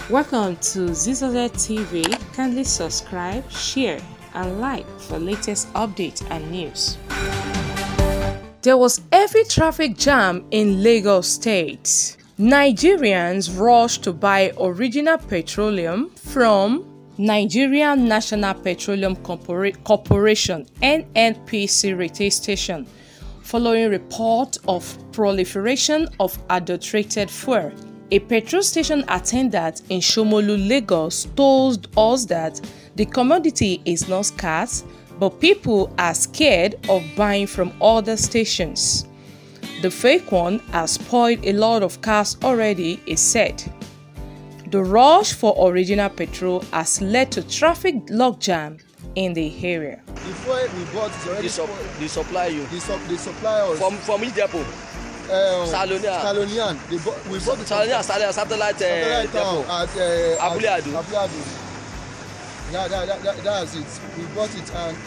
Welcome to Zisodel TV. Kindly subscribe, share, and like for latest updates and news. There was heavy traffic jam in Lagos State. Nigerians rushed to buy original petroleum from Nigerian National Petroleum Corporation (NNPC) retail station following report of proliferation of adulterated fuel. A petrol station attendant in Shomolu, Lagos told us that the commodity is not scarce, but people are scared of buying from other stations. The fake one has spoiled a lot of cars already, he said. The rush for original petrol has led to traffic logjam in the area. The fuel we bought is already they supply you. They supply us. From which depot? Salonian. We bought the satellite depot at Abule-Ado. Yeah, that's it. We bought it and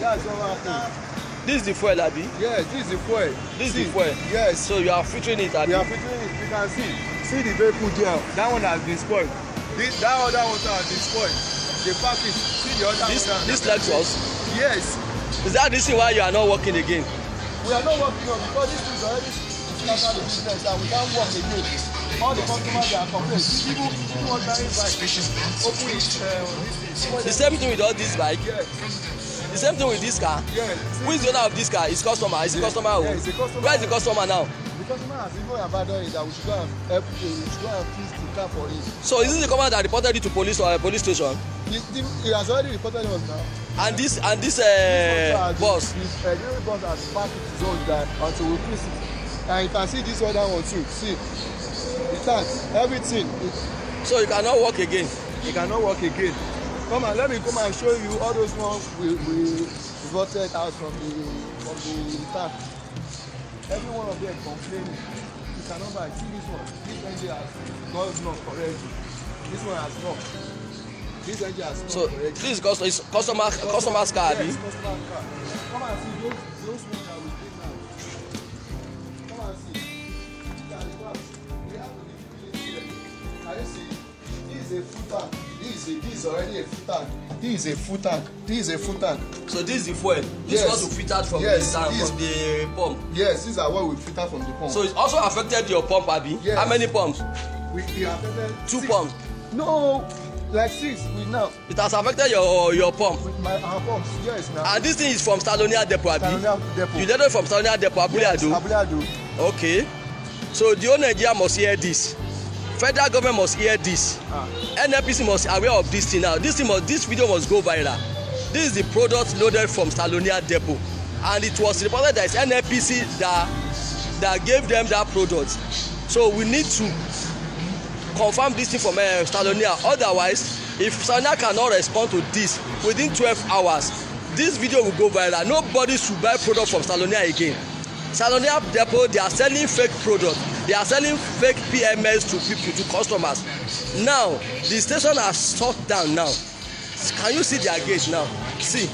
that's what happened. This is the fuel, Abi? Yes, this is the fuel. This is the fuel? Yes. So you are filtering it, Abi? We are filtering it. You can see the vehicle there. That one has been spoiled. That other one has been spoiled. They pack it. See the other one. This Lexus? Yes. Is that the reason why you are not working again? We are not working on because this is already started the business and we can't work again. All the customers are complaining. People want buying bike. Open it. The same thing with all this bike? Yes. The same thing with this car? Yes. Who is the owner of this car? Is customer? Is the customer who? Yes, the customer. Where is the customer now? The customer has even abandoned it that we should go and help we should go and fix the car for him. So is this the customer that reported it to police or a police station? He has already reported us now. And this bus? The bus has parked its own there until we fix it. And you can see this other one too. See, the tank, everything. So you cannot work again. You cannot work again. Come on, let me come and show you all those ones we voted out from the tank. Every one of them complaining. You cannot buy. See this one. This engine has not correctly. This one has not. This engine has not. So this is customer's car, Abi? Yes, customer's car. Come and see those ones that we take now. Come and see. Look at the back. We have to be here. Can you see? This is a full tank. This is already a full tank. This is a full tank. This is a full tank. So this is the fuel. This yes. was filtered from yes. the tank, from the pump. Yes, these are what we filter from the pump. So it also affected your pump, Abi? Yes. How many pumps? We affected 2 6. pumps. No, like 6 with now. It has affected your pump. With our pumps, yes now. And this thing is from Salonia Depot, Abi? Salonia Depot. You did it from Salonia Depot, Abule-Ado? Yes, Abule-Ado. Okay. So the whole Nigeria must hear this. Federal government must hear this. NNPC must be aware of this thing now. This video must go viral. This is the product loaded from Salonia Depot, and it was reported that it's NNPC that gave them that product. So we need to confirm this thing from Salonia. Otherwise, if Salonia cannot respond to this within 12 hours, this video will go viral. Nobody should buy product from Salonia again. Salonia Depot, they are selling fake products. They are selling fake PMS to people, to customers. Now, the station has shut down now. Can you see their gate now? See.